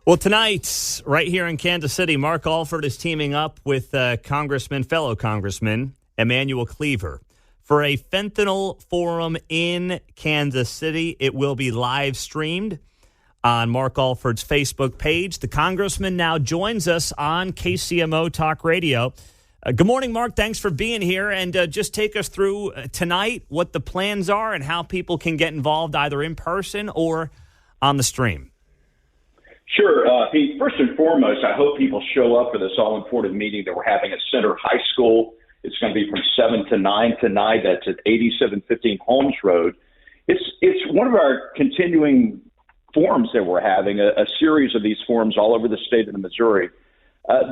Well, tonight, right here in Kansas City, Mark Alford is teaming up with fellow Congressman Emanuel Cleaver for a fentanyl forum in Kansas City. It will be live streamed on Mark Alford's Facebook page. The Congressman now joins us on KCMO Talk Radio. Good morning, Mark. Thanks for being here. And just take us through tonight what the plans are and how people can get involved either in person or on the stream. Sure. Pete, first and foremost, I hope people show up for this all-important meeting that we're having at Center High School. It's going to be from 7 to 9 tonight. That's at 8715 Holmes Road. It's one of our continuing forums that we're having, a series of these forums all over the state of Missouri.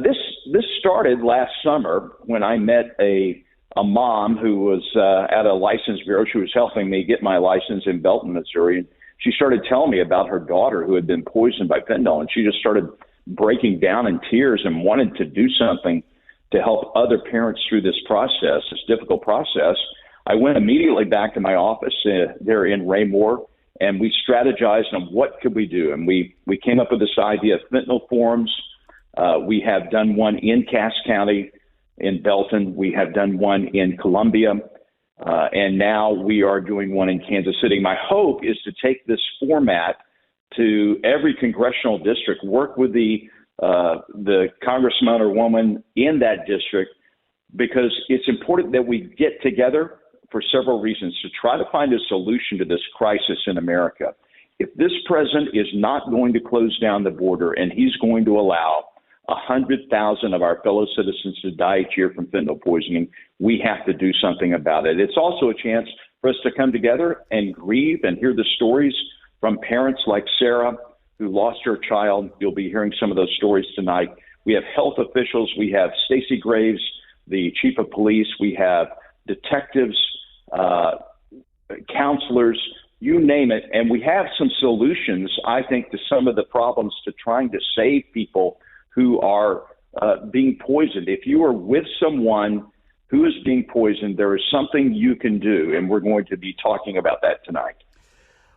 This started last summer when I met a mom who was at a license bureau. She was helping me get my license in Belton, Missouri. She started telling me about her daughter who had been poisoned by fentanyl, and she just started breaking down in tears and wanted to do something to help other parents through this process, this difficult process. I went immediately back to my office there in Raymore, and we strategized on what could we do. And we came up with this idea of fentanyl forums. We have done one in Cass County, in Belton. We have done one in Columbia. And now we are doing one in Kansas City. My hope is to take this format to every congressional district, work with the congressman or woman in that district, because it's important that we get together for several reasons to try to find a solution to this crisis in America. If this president is not going to close down the border and he's going to allow 100,000 of our fellow citizens to die each year from fentanyl poisoning, we have to do something about it. It's also a chance for us to come together and grieve and hear the stories from parents like Sarah, who lost her child. You'll be hearing some of those stories tonight. We have health officials. We have Stacey Graves, the chief of police. We have detectives, counselors, you name it. And we have some solutions, I think, to some of the problems to trying to save people who are being poisoned. If you are with someone who is being poisoned, there is something you can do, and we're going to be talking about that tonight.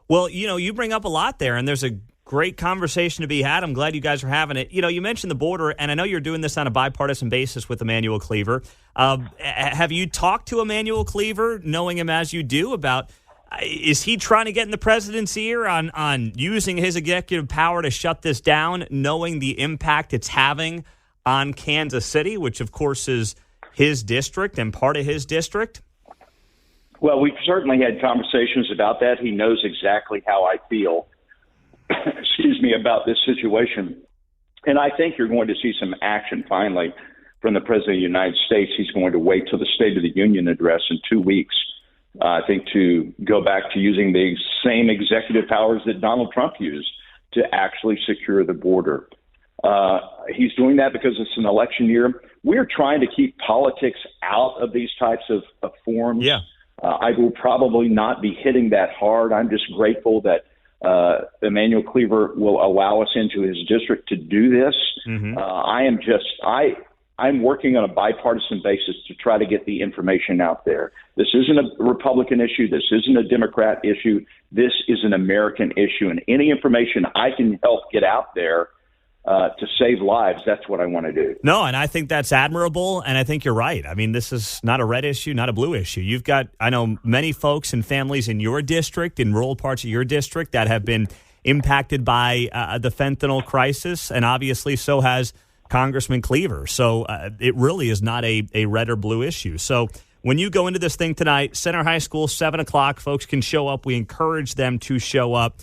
Well, you bring up a lot there, and there's a great conversation to be had. I'm glad you guys are having it. You mentioned the border, and I know you're doing this on a bipartisan basis with Emanuel Cleaver. Have you talked to Emanuel Cleaver, knowing him as you do, about is he trying to get in the president's ear on using his executive power to shut this down, knowing the impact it's having on Kansas City, which, of course, is his district and part of his district? Well, we've certainly had conversations about that. He knows exactly how I feel, about this situation. And I think you're going to see some action finally from the President of the United States. He's going to wait till the State of the Union address in 2 weeks, I think, to go back to using the same executive powers that Donald Trump used to actually secure the border. He's doing that because it's an election year. We're trying to keep politics out of these types of forums. Yeah. I will probably not be hitting that hard. I'm just grateful that Emanuel Cleaver will allow us into his district to do this. Mm-hmm. I'm working on a bipartisan basis to try to get the information out there. This isn't a Republican issue. This isn't a Democrat issue. This is an American issue. And any information I can help get out there to save lives, that's what I want to do. No, and I think that's admirable, and I think you're right. I mean, this is not a red issue, not a blue issue. You've got, I know, many folks and families in your district, in rural parts of your district, that have been impacted by the fentanyl crisis, and obviously so has Congressman Cleaver. So it really is not a red or blue issue. So when you go into this thing tonight, Center High School, 7 o'clock, folks can show up. We encourage them to show up.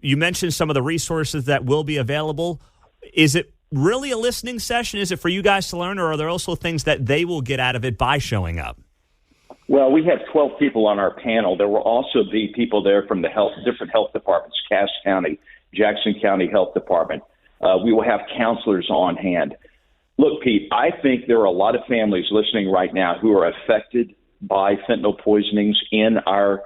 You mentioned some of the resources that will be available. Is it really a listening session? Is it for you guys to learn, or are there also things that they will get out of it by showing up? Well, we have 12 people on our panel. There will also be people there from the different health departments, Cass County, Jackson County Health Department. We will have counselors on hand. Look, Pete, I think there are a lot of families listening right now who are affected by fentanyl poisonings in our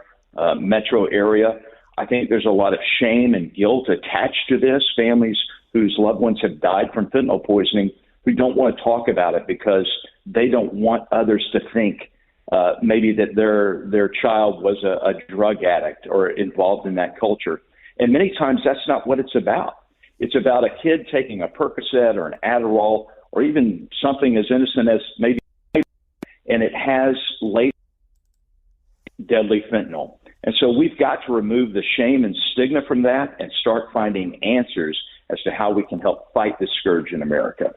metro area. I think there's a lot of shame and guilt attached to this. Families whose loved ones have died from fentanyl poisoning who don't want to talk about it because they don't want others to think maybe that their child was a drug addict or involved in that culture. And many times that's not what it's about. It's about a kid taking a Percocet or an Adderall or even something as innocent as maybe, and it has late deadly fentanyl. And so we've got to remove the shame and stigma from that and start finding answers as to how we can help fight this scourge in America.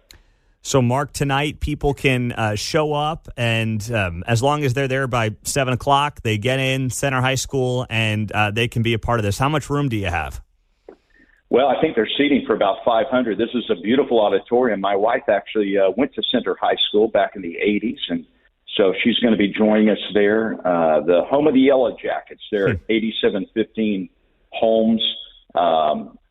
So, Mark, tonight people can show up, and as long as they're there by 7 o'clock, they get in Center High School, and they can be a part of this. How much room do you have? Well, I think they're seating for about 500. This is a beautiful auditorium. My wife actually went to Center High School back in the 80s, and so she's going to be joining us there. The home of the Yellow Jackets there at 8715 Holmes.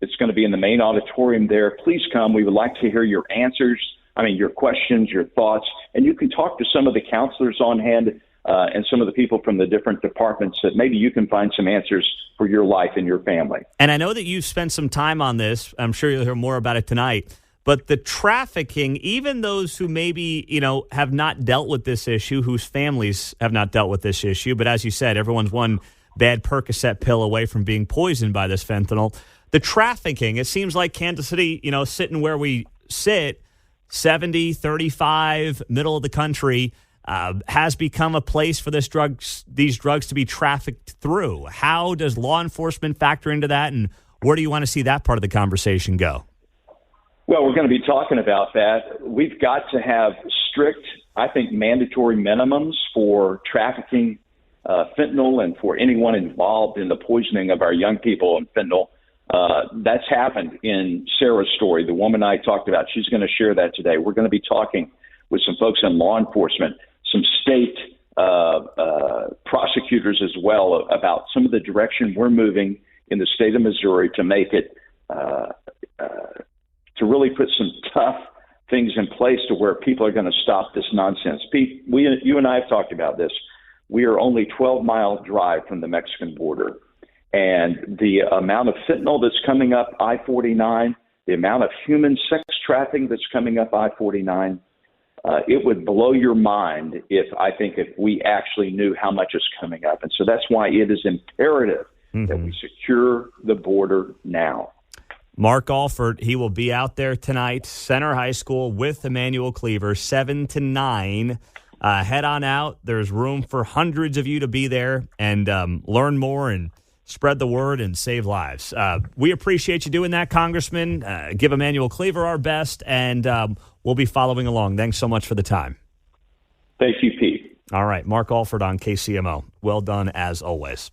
It's going to be in the main auditorium there. Please come. We would like to hear your answers. Your questions, your thoughts, and you can talk to some of the counselors on hand and some of the people from the different departments that maybe you can find some answers for your life and your family. And I know that you've spent some time on this. I'm sure you'll hear more about it tonight. But the trafficking, even those who maybe, have not dealt with this issue, whose families have not dealt with this issue, but as you said, everyone's one bad Percocet pill away from being poisoned by this fentanyl. The trafficking, it seems like Kansas City, sitting where we sit, 70, 35, middle of the country, has become a place for these drugs to be trafficked through. How does law enforcement factor into that, and where do you want to see that part of the conversation go? Well, we're going to be talking about that. We've got to have strict, I think, mandatory minimums for trafficking fentanyl and for anyone involved in the poisoning of our young people in fentanyl. That's happened in Sarah's story, the woman I talked about. She's going to share that today. We're going to be talking with some folks in law enforcement, some state prosecutors as well, about some of the direction we're moving in the state of Missouri to make it, to really put some tough things in place to where people are going to stop this nonsense. Pete, you and I have talked about this. We are only 12-mile drive from the Mexican border. And the amount of fentanyl that's coming up I-49, the amount of human sex trafficking that's coming up I-49, it would blow your mind if we actually knew how much is coming up. And so that's why it is imperative that we secure the border now. Mark Alford, he will be out there tonight, Center High School with Emmanuel Cleaver, 7 to 9. Head on out. There's room for hundreds of you to be there and learn more and spread the word and save lives. We appreciate you doing that, Congressman. Give Emmanuel Cleaver our best, and we'll be following along. Thanks so much for the time. Thank you, Pete. All right, Mark Alford on KCMO. Well done, as always.